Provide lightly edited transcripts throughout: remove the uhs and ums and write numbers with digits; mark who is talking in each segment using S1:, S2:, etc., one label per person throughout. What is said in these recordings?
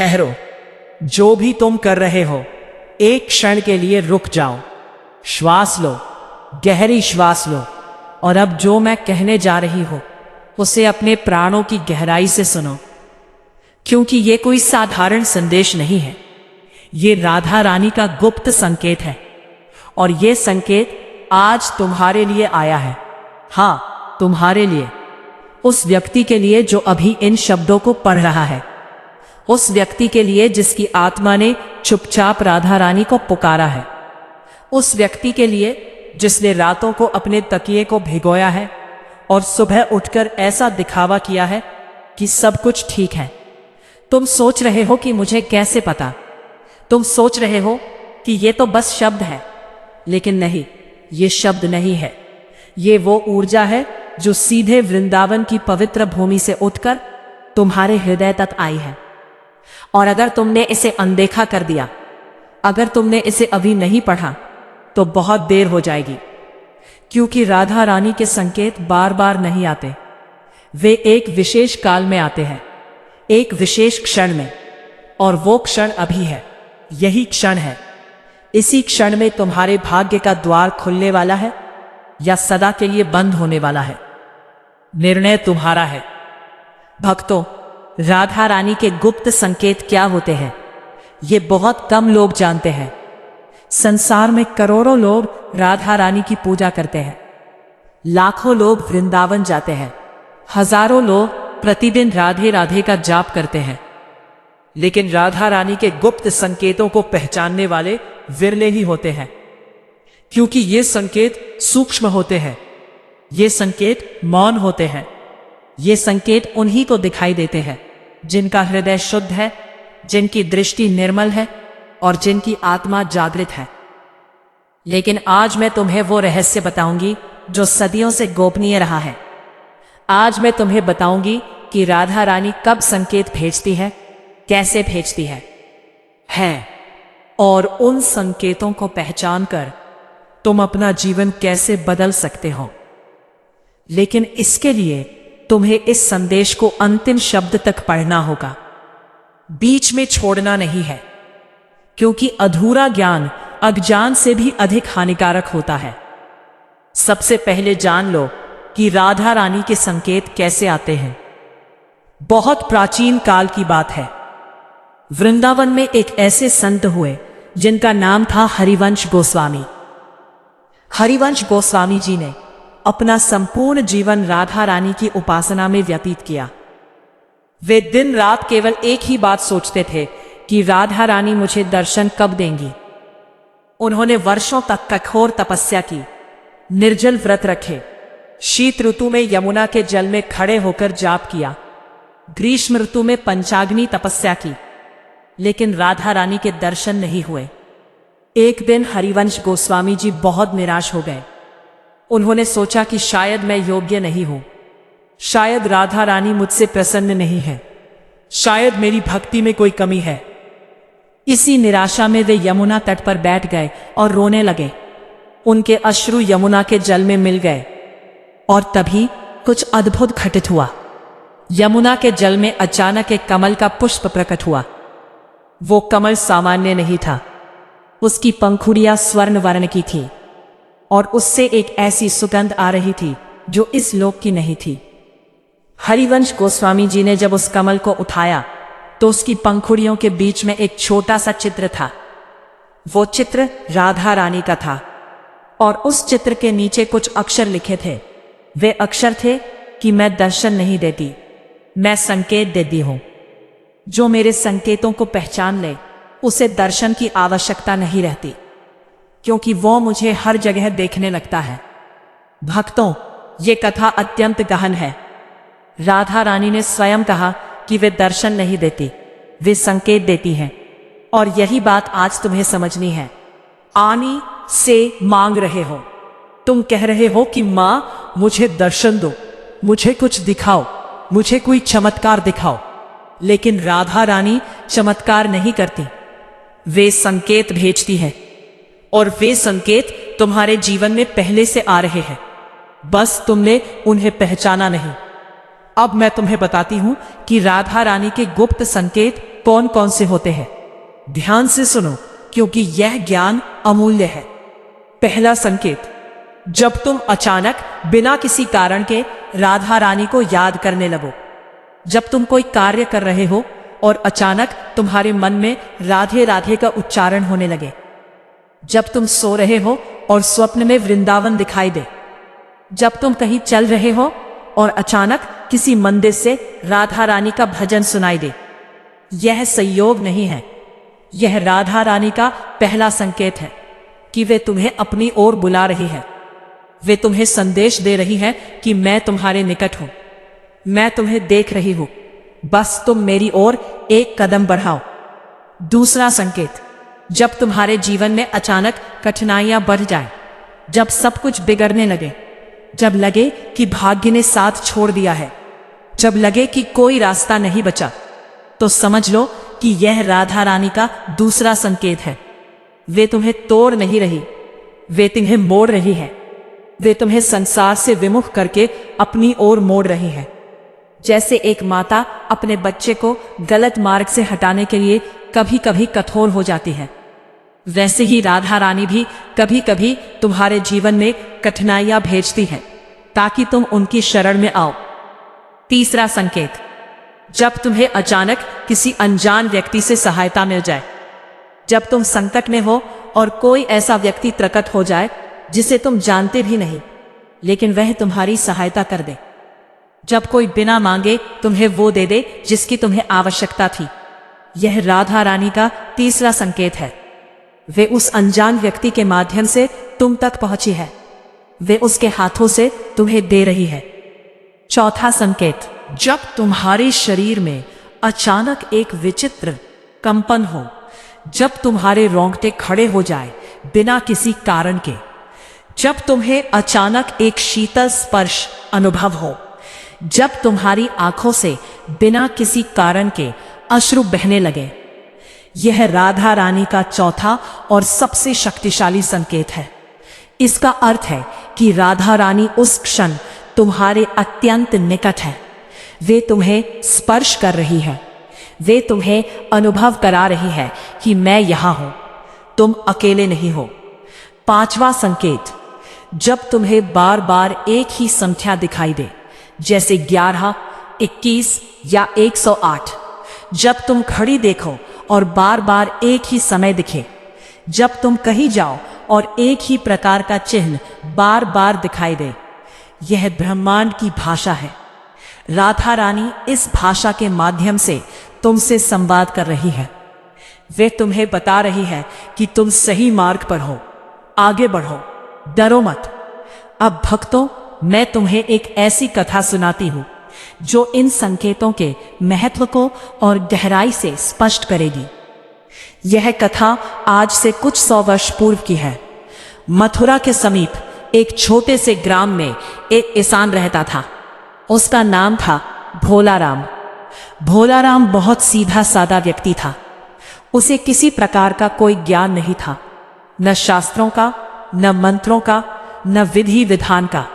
S1: ठहरो। जो भी तुम कर रहे हो, एक क्षण के लिए रुक जाओ। श्वास लो, गहरी श्वास लो, और अब जो मैं कहने जा रही हूं उसे अपने प्राणों की गहराई से सुनो, क्योंकि ये कोई साधारण संदेश नहीं है। ये राधा रानी का गुप्त संकेत है, और ये संकेत आज तुम्हारे लिए आया है। हाँ, तुम्हारे लिए, उस व्यक्ति के लिए जो अभी इन शब्दों को पढ़ रहा है, उस व्यक्ति के लिए जिसकी आत्मा ने चुपचाप राधा रानी को पुकारा है, उस व्यक्ति के लिए जिसने रातों को अपने तकिए को भिगोया है और सुबह उठकर ऐसा दिखावा किया है कि सब कुछ ठीक है। तुम सोच रहे हो कि मुझे कैसे पता, तुम सोच रहे हो कि ये तो बस शब्द है, लेकिन नहीं, ये शब्द नहीं है। ये वो ऊर्जा है जो सीधे वृंदावन की पवित्र भूमि से उठकर तुम्हारे हृदय तक आई है। और अगर तुमने इसे अनदेखा कर दिया, अगर तुमने इसे अभी नहीं पढ़ा, तो बहुत देर हो जाएगी, क्योंकि राधा रानी के संकेत बार बार नहीं आते। वे एक विशेष काल में आते हैं, एक विशेष क्षण में, और वो क्षण अभी है। यही क्षण है। इसी क्षण में तुम्हारे भाग्य का द्वार खुलने वाला है या सदा के लिए बंद होने वाला है। निर्णय तुम्हारा है। भक्तों, राधा रानी के गुप्त संकेत क्या होते हैं, ये बहुत कम लोग जानते हैं। संसार में करोड़ों लोग राधा रानी की पूजा करते हैं, लाखों लोग वृंदावन जाते हैं, हजारों लोग प्रतिदिन राधे राधे का जाप करते हैं, लेकिन राधा रानी के गुप्त संकेतों को पहचानने वाले विरले ही होते हैं, क्योंकि ये संकेत सूक्ष्म होते हैं, ये संकेत मौन होते हैं, ये संकेत उन्हीं को दिखाई देते हैं जिनका हृदय शुद्ध है, जिनकी दृष्टि निर्मल है और जिनकी आत्मा जागृत है। लेकिन आज मैं तुम्हें वो रहस्य बताऊंगी जो सदियों से गोपनीय रहा है। आज मैं तुम्हें बताऊंगी कि राधा रानी कब संकेत भेजती है, कैसे भेजती है, और उन संकेतों को पहचान कर तुम अपना जीवन कैसे बदल सकते हो। लेकिन इसके लिए तुम्हें इस संदेश को अंतिम शब्द तक पढ़ना होगा, बीच में छोड़ना नहीं है, क्योंकि अधूरा ज्ञान अज्ञान से भी अधिक हानिकारक होता है। सबसे पहले जान लो कि राधा रानी के संकेत कैसे आते हैं। बहुत प्राचीन काल की बात है। वृंदावन में एक ऐसे संत हुए जिनका नाम था हरिवंश गोस्वामी। हरिवंश गोस्वामी जी ने अपना संपूर्ण जीवन राधा रानी की उपासना में व्यतीत किया। वे दिन रात केवल एक ही बात सोचते थे कि राधा रानी मुझे दर्शन कब देंगी। उन्होंने वर्षों तक कठोर तपस्या की, निर्जल व्रत रखे, शीत ऋतु में यमुना के जल में खड़े होकर जाप किया, ग्रीष्म ऋतु में पंचाग्नि तपस्या की, लेकिन राधा रानी के दर्शन नहीं हुए। एक दिन हरिवंश गोस्वामी जी बहुत निराश हो गए। उन्होंने सोचा कि शायद मैं योग्य नहीं हूं, शायद राधा रानी मुझसे प्रसन्न नहीं है, शायद मेरी भक्ति में कोई कमी है। इसी निराशा में वे यमुना तट पर बैठ गए और रोने लगे। उनके अश्रु यमुना के जल में मिल गए, और तभी कुछ अद्भुत घटित हुआ। यमुना के जल में अचानक एक कमल का पुष्प प्रकट हुआ। वो कमल सामान्य नहीं था, उसकी पंखुड़ियां स्वर्ण वर्ण की थी, और उससे एक ऐसी सुगंध आ रही थी जो इस लोक की नहीं थी। हरिवंश गोस्वामी जी ने जब उस कमल को उठाया तो उसकी पंखुड़ियों के बीच में एक छोटा सा चित्र था। वो चित्र राधा रानी का था, और उस चित्र के नीचे कुछ अक्षर लिखे थे। वे अक्षर थे कि मैं दर्शन नहीं देती, मैं संकेत देती हूं। जो मेरे संकेतों को पहचान ले उसे दर्शन की आवश्यकता नहीं रहती, क्योंकि वो मुझे हर जगह देखने लगता है। भक्तों, ये कथा अत्यंत गहन है। राधा रानी ने स्वयं कहा कि वे दर्शन नहीं देती, वे संकेत देती हैं, और यही बात आज तुम्हें समझनी है। आनी से मांग रहे हो, तुम कह रहे हो कि मां मुझे दर्शन दो, मुझे कुछ दिखाओ, मुझे कोई चमत्कार दिखाओ, लेकिन राधा रानी चमत्कार नहीं करती, वे संकेत भेजती है, और वे संकेत तुम्हारे जीवन में पहले से आ रहे हैं, बस तुमने उन्हें पहचाना नहीं। अब मैं तुम्हें बताती हूं कि राधा रानी के गुप्त संकेत कौन कौन से होते हैं। ध्यान से सुनो, क्योंकि यह ज्ञान अमूल्य है। पहला संकेत, जब तुम अचानक बिना किसी कारण के राधा रानी को याद करने लगो। जब तुम कोई कार्य कर रहे हो और अचानक तुम्हारे मन में राधे राधे का उच्चारण होने लगे। जब तुम सो रहे हो और स्वप्न में वृंदावन दिखाई दे। जब तुम कहीं चल रहे हो और अचानक किसी मंदिर से राधा रानी का भजन सुनाई दे। यह संयोग नहीं है, यह राधा रानी का पहला संकेत है कि वे तुम्हें अपनी ओर बुला रही है। वे तुम्हें संदेश दे रही है कि मैं तुम्हारे निकट हूं, मैं तुम्हें देख रही हूं, बस तुम मेरी ओर एक कदम बढ़ाओ। दूसरा संकेत, जब तुम्हारे जीवन में अचानक कठिनाइयां बढ़ जाए, जब सब कुछ बिगड़ने लगे, जब लगे कि भाग्य ने साथ छोड़ दिया है, जब लगे कि कोई रास्ता नहीं बचा, तो समझ लो कि यह राधा रानी का दूसरा संकेत है। वे तुम्हें तोड़ नहीं रही, वे तुम्हें मोड़ रही है। वे तुम्हें संसार से विमुख करके अपनी ओर मोड़ रही है। जैसे एक माता अपने बच्चे को गलत मार्ग से हटाने के लिए कभी कभी कठोर हो जाती है, वैसे ही राधा रानी भी कभी कभी तुम्हारे जीवन में कठिनाइयां भेजती है ताकि तुम उनकी शरण में आओ। तीसरा संकेत, जब तुम्हें अचानक किसी अनजान व्यक्ति से सहायता मिल जाए। जब तुम संकट में हो और कोई ऐसा व्यक्ति प्रकट हो जाए जिसे तुम जानते भी नहीं, लेकिन वह तुम्हारी सहायता कर दे। जब कोई बिना मांगे तुम्हें वो दे दे जिसकी तुम्हें आवश्यकता थी। यह राधा रानी का तीसरा संकेत है। वे उस अनजान व्यक्ति के माध्यम से तुम तक पहुंची है, वे उसके हाथों से तुम्हें दे रही है। चौथा संकेत, जब तुम्हारे शरीर में अचानक एक विचित्र कंपन हो, जब तुम्हारे रोंगटे खड़े हो जाए बिना किसी कारण के, जब तुम्हें अचानक एक शीतल स्पर्श अनुभव हो, जब तुम्हारी आंखों से बिना किसी कारण के अश्रु बहने लगे, यह राधा रानी का चौथा और सबसे शक्तिशाली संकेत है। इसका अर्थ है कि राधा रानी उस क्षण तुम्हारे अत्यंत निकट है। वे तुम्हें स्पर्श कर रही है, वे तुम्हें अनुभव करा रही है कि मैं यहां हूं, तुम अकेले नहीं हो। पांचवा संकेत, जब तुम्हें बार बार एक ही संख्या दिखाई दे, जैसे 11, 21 या 108, जब तुम घड़ी देखो और बार बार एक ही समय दिखे, जब तुम कहीं जाओ और एक ही प्रकार का चिन्ह बार बार दिखाई दे, यह ब्रह्मांड की भाषा है। राधा रानी इस भाषा के माध्यम से तुमसे संवाद कर रही है। वे तुम्हें बता रही है कि तुम सही मार्ग पर हो, आगे बढ़ो, डरो मत। अब भक्तों, मैं तुम्हें एक ऐसी कथा सुनाती हूं जो इन संकेतों के महत्व को और गहराई से स्पष्ट करेगी। यह कथा आज से कुछ 100 वर्ष पूर्व की है। मथुरा के समीप एक छोटे से ग्राम में एक इंसान रहता था। उसका नाम था भोलाराम। भोलाराम बहुत सीधा सादा व्यक्ति था। उसे किसी प्रकार का कोई ज्ञान नहीं था, न शास्त्रों का, न मंत्रों का, न विधि विधान का।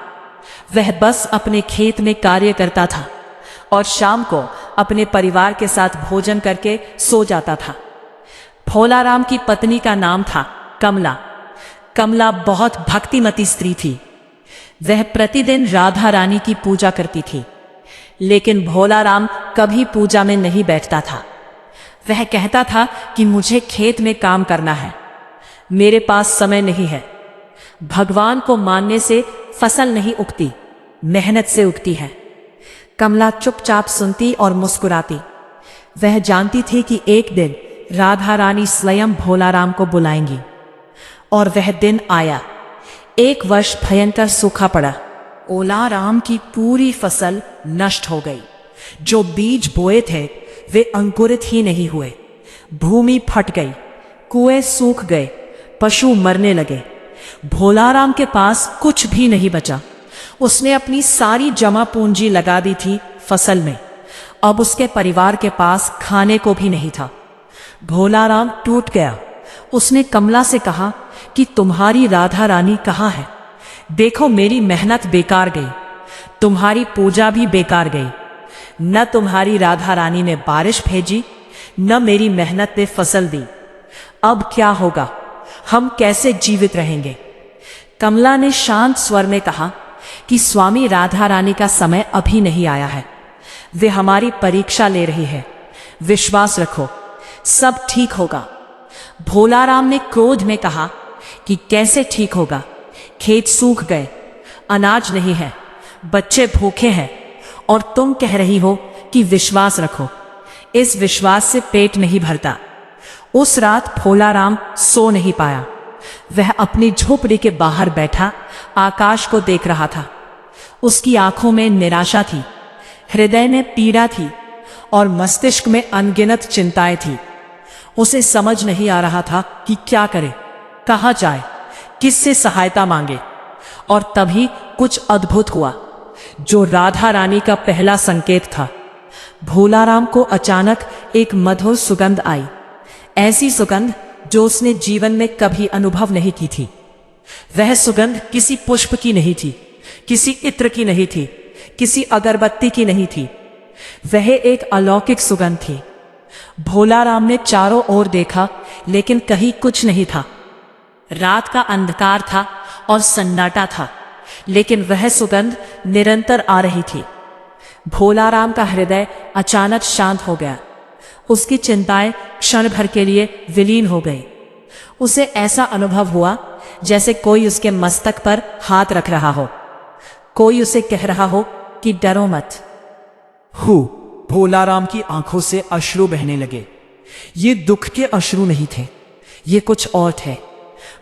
S1: वह बस अपने खेत में कार्य करता था और शाम को अपने परिवार के साथ भोजन करके सो जाता था। भोलाराम की पत्नी का नाम था कमला। कमला बहुत भक्तिमती स्त्री थी। वह प्रतिदिन राधा रानी की पूजा करती थी, लेकिन भोलाराम कभी पूजा में नहीं बैठता था। वह कहता था कि मुझे खेत में काम करना है, मेरे पास समय नहीं है। भगवान को मानने से फसल नहीं उगती, मेहनत से उगती है। कमला चुपचाप सुनती और मुस्कुराती। वह जानती थी कि एक दिन राधा रानी स्वयं भोलाराम को बुलाएंगी। और वह दिन आया। एक वर्ष भयंकर सूखा पड़ा। भोलाराम की पूरी फसल नष्ट हो गई। जो बीज बोए थे वे अंकुरित ही नहीं हुए। भूमि फट गई, कुएं सूख गए, पशु मरने लगे। भोलाराम के पास कुछ भी नहीं बचा। उसने अपनी सारी जमा पूंजी लगा दी थी फसल में। अब उसके परिवार के पास खाने को भी नहीं था। भोलाराम टूट गया। उसने कमला से कहा कि तुम्हारी राधा रानी कहाँ है? देखो, मेरी मेहनत बेकार गई, तुम्हारी पूजा भी बेकार गई। न तुम्हारी राधा रानी ने बारिश भेजी, न मेरी मेहनत ने फसल दी। अब क्या होगा, हम कैसे जीवित रहेंगे? कमला ने शांत स्वर में कहा कि स्वामी राधा रानी का समय अभी नहीं आया है। वे हमारी परीक्षा ले रही है। विश्वास रखो, सब ठीक होगा। भोलाराम ने क्रोध में कहा कि कैसे ठीक होगा? खेत सूख गए, अनाज नहीं है, बच्चे भूखे हैं, और तुम कह रही हो कि विश्वास रखो। इस विश्वास से पेट नहीं भरता। उस रात भोलाराम सो नहीं पाया। वह अपनी झोपड़ी के बाहर बैठा आकाश को देख रहा था। उसकी आंखों में निराशा थी, हृदय में पीड़ा थी और मस्तिष्क में अनगिनत चिंताएं थी। उसे समझ नहीं आ रहा था कि क्या करे, कहाँ जाए, किससे सहायता मांगे। और तभी कुछ अद्भुत हुआ, जो राधा रानी का पहला संकेत था। भोलाराम को अचानक एक मधुर सुगंध आई, ऐसी सुगंध जो उसने जीवन में कभी अनुभव नहीं की थी। वह सुगंध किसी पुष्प की नहीं थी, किसी इत्र की नहीं थी, किसी अगरबत्ती की नहीं थी। वह एक अलौकिक सुगंध थी। भोलाराम ने चारों ओर देखा, लेकिन कहीं कुछ नहीं था। रात का अंधकार था और सन्नाटा था, लेकिन वह सुगंध निरंतर आ रही थी। भोलाराम का हृदय अचानक शांत हो गया। उसकी चिंताएं क्षण भर के लिए विलीन हो गई। उसे ऐसा अनुभव हुआ जैसे कोई उसके मस्तक पर हाथ रख रहा हो, कोई उसे कह रहा हो कि डरो मत।
S2: भोलाराम की आंखों से अश्रु बहने लगे। ये दुख के अश्रु नहीं थे, ये कुछ और थे।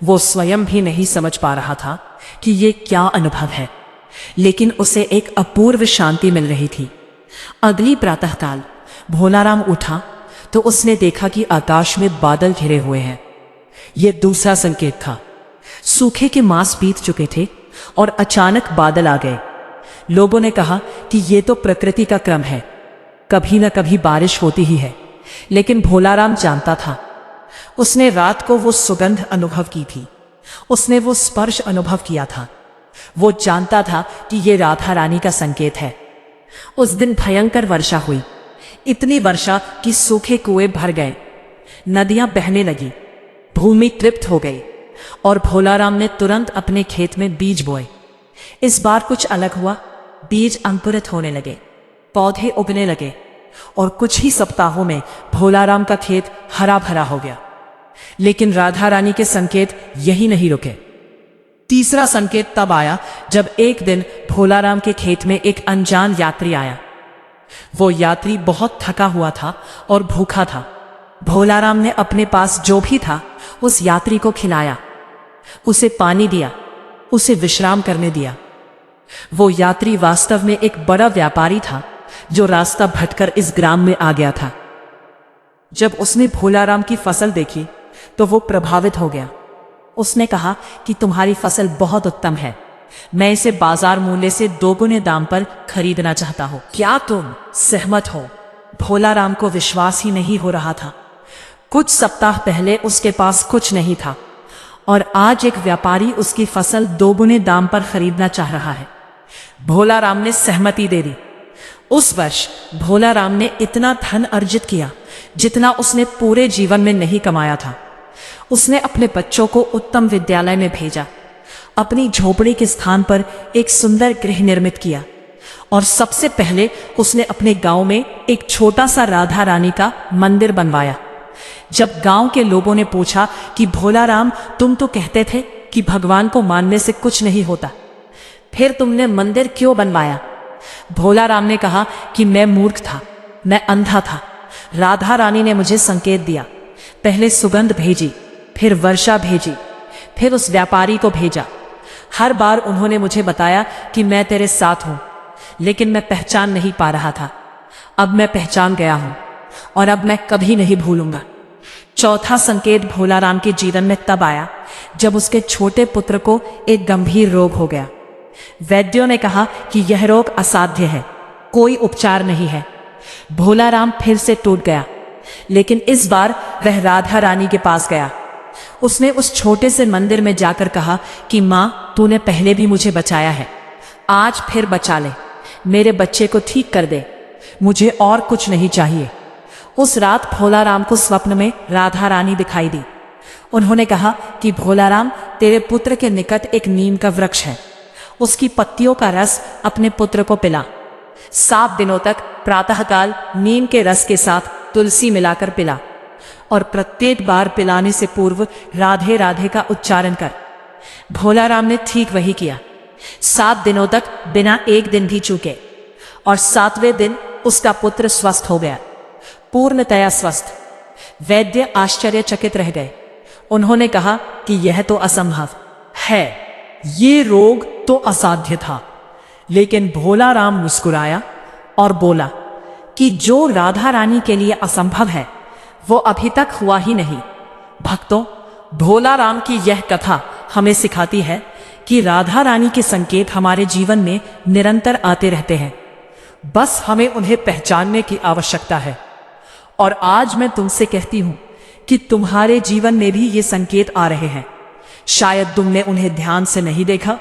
S2: वो स्वयं भी नहीं समझ पा रहा था कि ये क्या अनुभव है, लेकिन उसे एक अपूर्व शांति मिल रही थी। अगली प्रातःकाल भोलाराम उठा तो उसने देखा कि आकाश में बादल घिरे हुए हैं। यह दूसरा संकेत था। सूखे के मास बीत चुके थे और अचानक बादल आ गए। लोगों ने कहा कि यह तो प्रकृति का क्रम है, कभी न कभी बारिश होती ही है। लेकिन भोलाराम जानता था, उसने रात को वो सुगंध अनुभव की थी, उसने वो स्पर्श अनुभव किया था। वो जानता था कि ये राधा रानी का संकेत है। उस दिन भयंकर वर्षा हुई, इतनी वर्षा कि सूखे कुएं भर गए, नदियां बहने लगी, भूमि तृप्त हो गई और भोलाराम ने तुरंत अपने खेत में बीज बोए। इस बार कुछ अलग हुआ। बीज अंकुरित होने लगे, पौधे उगने लगे और कुछ ही सप्ताहों में भोलाराम का खेत हरा भरा हो गया। लेकिन राधा रानी के संकेत यही नहीं रुके। तीसरा संकेत तब आया जब एक दिन भोलाराम के खेत में एक अनजान यात्री आया। वो यात्री बहुत थका हुआ था और भूखा था। भोलाराम ने अपने पास जो भी था उस यात्री को खिलाया, उसे पानी दिया, उसे विश्राम करने दिया। वो यात्री वास्तव में एक बड़ा व्यापारी था जो रास्ता भटकर इस ग्राम में आ गया था। जब उसने भोलाराम की फसल देखी तो वो प्रभावित हो गया। उसने कहा कि तुम्हारी फसल बहुत उत्तम है, मैं इसे बाजार मूल्य से दोगुने दाम पर खरीदना चाहता हूं। क्या तुम सहमत हो? भोलाराम को विश्वास ही नहीं हो रहा था। कुछ सप्ताह पहले उसके पास कुछ नहीं था और आज एक व्यापारी उसकी फसल दोगुने दाम पर खरीदना चाह रहा है। भोलाराम ने सहमति दे दी। उस वर्ष भोलाराम ने इतना धन अर्जित किया जितना उसने पूरे जीवन में नहीं कमाया था। उसने अपने बच्चों को उत्तम विद्यालय में भेजा, अपनी झोपड़ी के स्थान पर एक सुंदर गृह निर्मित किया और सबसे पहले उसने अपने गांव में एक छोटा सा राधा रानी का मंदिर बनवाया। जब गांव के लोगों ने पूछा कि भोलाराम, तुम तो कहते थे कि भगवान को मानने से कुछ नहीं होता, फिर तुमने मंदिर क्यों बनवाया? भोलाराम ने कहा कि मैं मूर्ख था, मैं अंधा था। राधा रानी ने मुझे संकेत दिया, पहले सुगंध भेजी, फिर वर्षा भेजी, फिर उस व्यापारी को भेजा। हर बार उन्होंने मुझे बताया कि मैं तेरे साथ हूं, लेकिन मैं पहचान नहीं पा रहा था। अब मैं पहचान गया हूं और अब मैं कभी नहीं भूलूंगा। चौथा संकेत भोलाराम के जीवन में तब आया जब उसके छोटे पुत्र को एक गंभीर रोग हो गया। वैद्यों ने कहा कि यह रोग असाध्य है, कोई उपचार नहीं है। भोलाराम फिर से टूट गया, लेकिन इस बार वह राधा रानी के पास गया। उसने उस छोटे से मंदिर में जाकर कहा कि माँ, तूने पहले भी मुझे बचाया है, आज फिर बचा ले, मेरे बच्चे को ठीक कर दे, मुझे और कुछ नहीं चाहिए। उस रात भोलाराम को स्वप्न में राधा रानी दिखाई दी। उन्होंने कहा कि भोलाराम, तेरे पुत्र के निकट एक नीम का वृक्ष है, उसकी पत्तियों का रस अपने पुत्र को पिला। 7 दिनों तक प्रातःकाल नीम के रस के साथ तुलसी मिलाकर पिला और प्रत्येक बार पिलाने से पूर्व राधे राधे का उच्चारण कर। भोलाराम ने ठीक वही किया। 7 दिनों तक बिना एक दिन भी चूके और 7वें दिन उसका पुत्र स्वस्थ हो गया, पूर्णतया स्वस्थ। वैद्य आश्चर्यचकित रह गए। उन्होंने कहा कि यह तो असंभव है, ये रोग तो असाध्य था। लेकिन भोलाराम मुस्कुराया और बोला कि जो राधा रानी के लिए असंभव है वो अभी तक हुआ ही नहीं। भक्तों, भोलाराम की यह कथा हमें सिखाती है कि राधा रानी के संकेत हमारे जीवन में निरंतर आते रहते हैं, बस हमें उन्हें पहचानने की आवश्यकता है। और आज मैं तुमसे कहती हूं कि तुम्हारे जीवन में भी ये संकेत आ रहे हैं। शायद तुमने उन्हें ध्यान से नहीं देखा,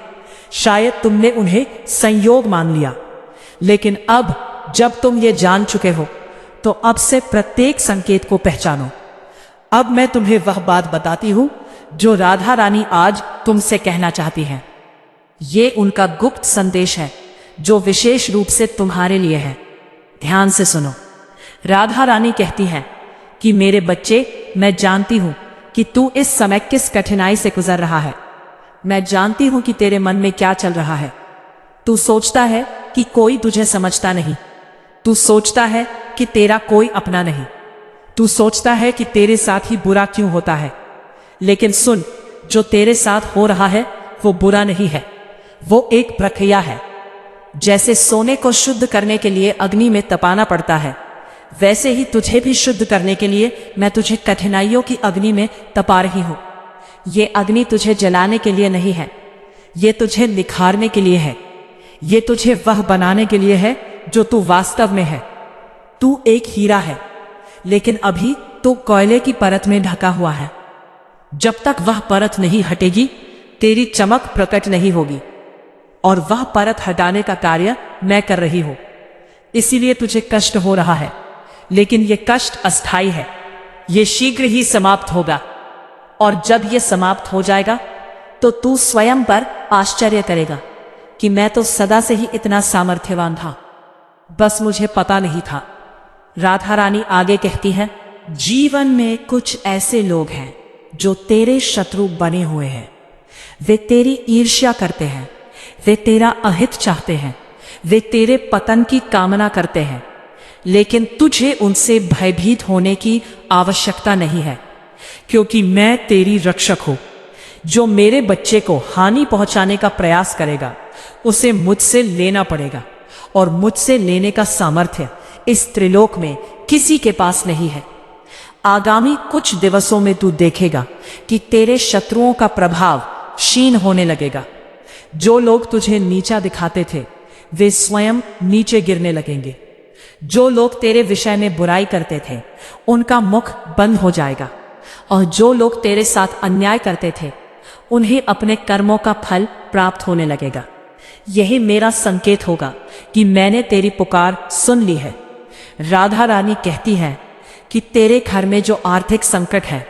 S2: शायद तुमने उन्हें संयोग मान लिया, लेकिन अब जब तुम ये जान चुके हो तो अब से प्रत्येक संकेत को पहचानो। अब मैं तुम्हें वह बात बताती हूं जो राधा रानी आज तुमसे कहना चाहती हैं। ये उनका गुप्त संदेश है जो विशेष रूप से तुम्हारे लिए है। ध्यान से सुनो। राधा रानी कहती हैं कि मेरे बच्चे, मैं जानती हूं कि तू इस समय किस कठिनाई से गुजर रहा है। मैं जानती हूं कि तेरे मन में क्या चल रहा है। तू सोचता है कि कोई तुझे समझता नहीं, तू सोचता है कि तेरा कोई अपना नहीं, तू सोचता है कि तेरे साथ ही बुरा क्यों होता है। लेकिन सुन, जो तेरे साथ हो रहा है वो बुरा नहीं है, वो एक प्रक्रिया है। जैसे सोने को शुद्ध करने के लिए अग्नि में तपाना पड़ता है, वैसे ही तुझे भी शुद्ध करने के लिए मैं तुझे कठिनाइयों की अग्नि में तपा रही हूं। ये अग्नि तुझे जलाने के लिए नहीं है, ये तुझे निखारने के लिए है, ये तुझे वह बनाने के लिए है जो तू वास्तव में है। तू एक हीरा है, लेकिन अभी तू कोयले की परत में ढका हुआ है। जब तक वह परत नहीं हटेगी, तेरी चमक प्रकट नहीं होगी, और वह परत हटाने का कार्य मैं कर रही हूं। इसीलिए तुझे कष्ट हो रहा है, लेकिन यह कष्ट अस्थायी है, यह शीघ्र ही समाप्त होगा। और जब यह समाप्त हो जाएगा तो तू स्वयं पर आश्चर्य करेगा कि मैं तो सदा से ही इतना सामर्थ्यवान था, बस मुझे पता नहीं था। राधा रानी आगे कहती है, जीवन में कुछ ऐसे लोग हैं जो तेरे शत्रु बने हुए हैं। वे तेरी ईर्ष्या करते हैं, वे तेरा अहित चाहते हैं, वे तेरे पतन की कामना करते हैं। लेकिन तुझे उनसे भयभीत होने की आवश्यकता नहीं है, क्योंकि मैं तेरी रक्षक हूं। जो मेरे बच्चे को हानि पहुंचाने का प्रयास करेगा उसे मुझसे लेना पड़ेगा, और मुझसे लेने का सामर्थ्य इस त्रिलोक में किसी के पास नहीं है। आगामी कुछ दिवसों में तू देखेगा कि तेरे शत्रुओं का प्रभाव क्षीण होने लगेगा। जो लोग तुझे नीचा दिखाते थे वे स्वयं नीचे गिरने लगेंगे। जो लोग तेरे विषय में बुराई करते थे उनका मुख बंद हो जाएगा, और जो लोग तेरे साथ अन्याय करते थे उन्हें अपने कर्मों का फल प्राप्त होने लगेगा। यही मेरा संकेत होगा कि मैंने तेरी पुकार सुन ली है। राधा रानी कहती है कि तेरे घर में जो आर्थिक संकट है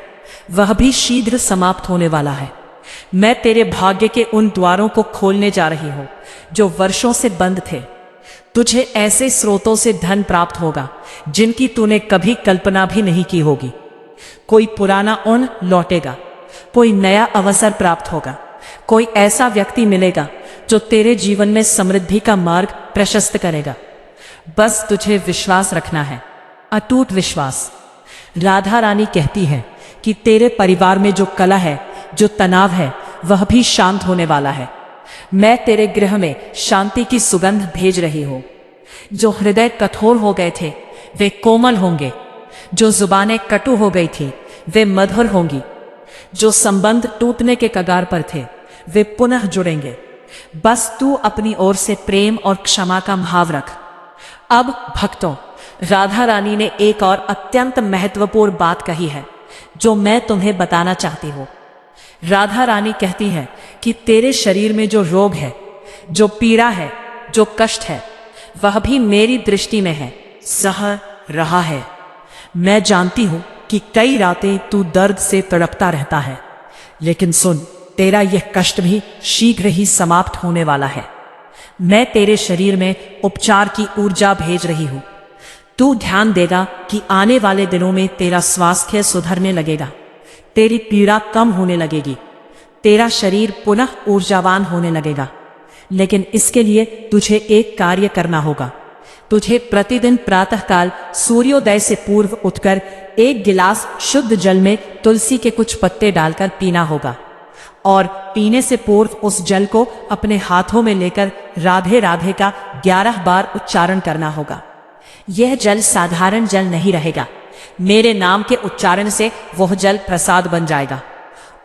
S2: वह भी शीघ्र समाप्त होने वाला है। मैं तेरे भाग्य के उन द्वारों को खोलने जा रही हूं जो वर्षों से बंद थे। तुझे ऐसे स्रोतों से धन प्राप्त होगा जिनकी तूने कभी कल्पना भी नहीं की होगी। कोई पुराना ऊन लौटेगा, कोई नया अवसर प्राप्त होगा, कोई ऐसा व्यक्ति मिलेगा जो तेरे जीवन में समृद्धि का मार्ग प्रशस्त करेगा। बस तुझे विश्वास रखना है, अटूट विश्वास। राधा रानी कहती है कि तेरे परिवार में जो कलह है, जो तनाव है, वह भी शांत होने वाला है। मैं तेरे गृह में शांति की सुगंध भेज रही हूं। जो हृदय कठोर हो गए थे वे कोमल होंगे, जो जुबानें कटु हो गई थी वे मधुर होंगी, जो संबंध टूटने के कगार पर थे वे पुनः जुड़ेंगे। बस तू अपनी ओर से प्रेम और क्षमा का भाव रख। अब भक्तों, राधा रानी ने एक और अत्यंत महत्वपूर्ण बात कही है जो मैं तुम्हें बताना चाहती हूँ। राधा रानी कहती है कि तेरे शरीर में जो रोग है, जो पीड़ा है, जो कष्ट है, वह भी मेरी दृष्टि में है, सह रहा है। मैं जानती हूं कि कई रातें तू दर्द से तड़पता रहता है, लेकिन सुन, तेरा यह कष्ट भी शीघ्र ही समाप्त होने वाला है। मैं तेरे शरीर में उपचार की ऊर्जा भेज रही हूं। तू ध्यान देगा कि आने वाले दिनों में तेरा स्वास्थ्य सुधरने लगेगा, तेरी पीड़ा कम होने लगेगी, तेरा शरीर पुनः ऊर्जावान होने लगेगा। लेकिन इसके लिए तुझे एक कार्य करना होगा। तुझे प्रतिदिन प्रातःकाल सूर्योदय से पूर्व उठकर 1 गिलास शुद्ध जल में तुलसी के कुछ पत्ते डालकर पीना होगा, और पीने से पूर्व उस जल को अपने हाथों में लेकर राधे राधे का 11 बार उच्चारण करना होगा। यह जल साधारण जल नहीं रहेगा। मेरे नाम के उच्चारण से वह जल प्रसाद बन जाएगा,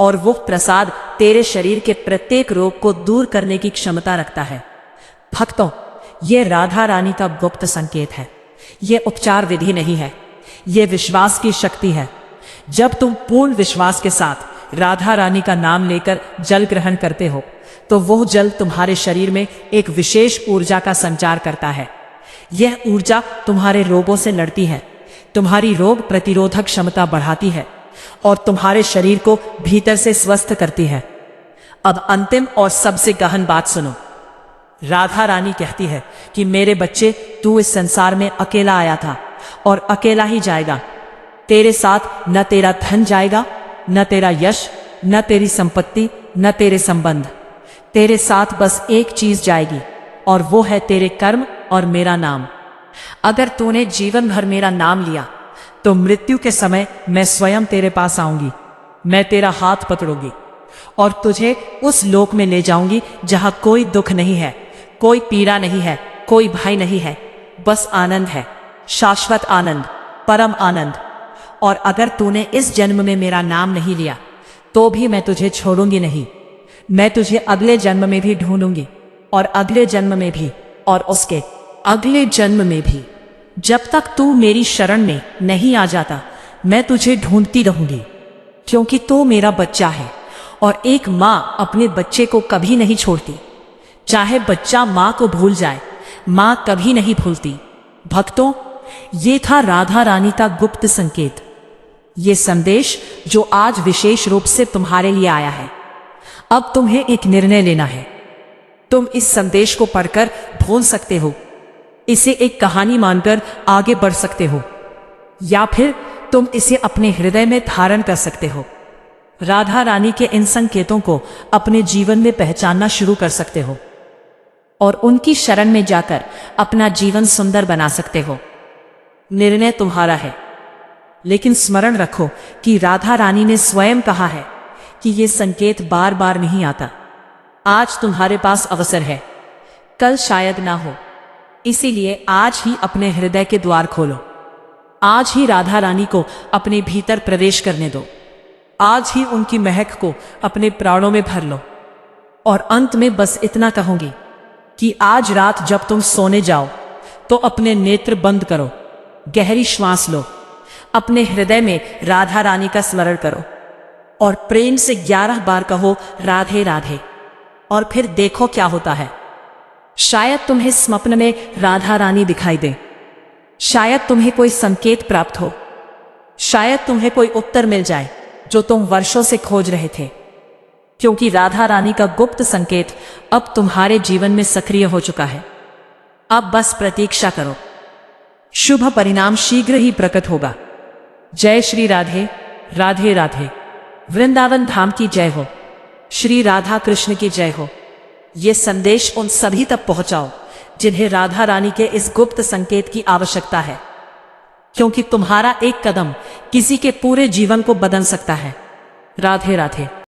S2: और वह प्रसाद तेरे शरीर के प्रत्येक रोग को दूर करने की क्षमता रखता है। भक्तों, यह राधा रानी का गुप्त संकेत है। यह उपचार विधि नहीं है, यह विश्वास की शक्ति है। जब तुम पूर्ण विश्वास के साथ राधा रानी का नाम लेकर जल ग्रहण करते हो, तो वह जल तुम्हारे शरीर में एक विशेष ऊर्जा का संचार करता है। यह ऊर्जा तुम्हारे रोगों से लड़ती है, तुम्हारी रोग प्रतिरोधक क्षमता बढ़ाती है, और तुम्हारे शरीर को भीतर से स्वस्थ करती है। अब अंतिम और सबसे गहन बात सुनो। राधा रानी कहती है कि मेरे बच्चे, तू इस संसार में अकेला आया था और अकेला ही जाएगा। तेरे साथ न तेरा धन जाएगा, न तेरा यश, न तेरी संपत्ति, न तेरे संबंध। तेरे साथ बस एक चीज जाएगी, और वो है तेरे कर्म और मेरा नाम। अगर तूने जीवन भर मेरा नाम लिया, तो मृत्यु के समय मैं स्वयं तेरे पास आऊंगी। मैं तेरा हाथ पकड़ूंगी और तुझे उस लोक में ले जाऊंगी जहां कोई दुख नहीं है, कोई पीड़ा नहीं है, कोई भय नहीं है, बस आनंद है, शाश्वत आनंद, परम आनंद। और अगर तूने इस जन्म में मेरा नाम नहीं लिया, तो भी मैं तुझे छोड़ूंगी नहीं। मैं तुझे अगले जन्म में भी ढूंढूंगी, और अगले जन्म में भी, और उसके अगले जन्म में भी। जब तक तू मेरी शरण में नहीं आ जाता, मैं तुझे ढूंढती रहूंगी, क्योंकि तू मेरा बच्चा है, और एक माँ अपने बच्चे को कभी नहीं छोड़ती। चाहे बच्चा माँ को भूल जाए, माँ कभी नहीं भूलती। भक्तों, ये था राधा रानी का गुप्त संकेत। ये संदेश जो आज विशेष रूप से तुम्हारे लिए आया है। अब तुम्हें एक निर्णय लेना है। तुम इस संदेश को पढ़कर भूल सकते हो, इसे एक कहानी मानकर आगे बढ़ सकते हो, या फिर तुम इसे अपने हृदय में धारण कर सकते हो। राधा रानी के इन संकेतों को अपने जीवन में पहचानना शुरू कर सकते हो, और उनकी शरण में जाकर अपना जीवन सुंदर बना सकते हो। निर्णय तुम्हारा है, लेकिन स्मरण रखो कि राधा रानी ने स्वयं कहा है कि ये संकेत बार बार नहीं आता। आज तुम्हारे पास अवसर है, कल शायद ना हो। इसीलिए आज ही अपने हृदय के द्वार खोलो। आज ही राधा रानी को अपने भीतर प्रवेश करने दो। आज ही उनकी महक को अपने प्राणों में भर लो। और अंत में बस इतना कहूंगी कि आज रात जब तुम सोने जाओ, तो अपने नेत्र बंद करो, गहरी श्वास लो, अपने हृदय में राधा रानी का स्मरण करो, और प्रेम से 11 बार कहो राधे राधे, और फिर देखो क्या होता है। शायद तुम्हें स्वप्न में राधा रानी दिखाई दे, शायद तुम्हें कोई संकेत प्राप्त हो, शायद तुम्हें कोई उत्तर मिल जाए जो तुम वर्षों से खोज रहे थे, क्योंकि राधा रानी का गुप्त संकेत अब तुम्हारे जीवन में सक्रिय हो चुका है। अब बस प्रतीक्षा करो, शुभ परिणाम शीघ्र ही प्रकट होगा। जय श्री राधे, राधे राधे। वृंदावन धाम की जय हो, श्री राधा कृष्ण की जय हो। ये संदेश उन सभी तक पहुंचाओ जिन्हें राधा रानी के इस गुप्त संकेत की आवश्यकता है, क्योंकि तुम्हारा एक कदम किसी के पूरे जीवन को बदल सकता है। राधे राधे।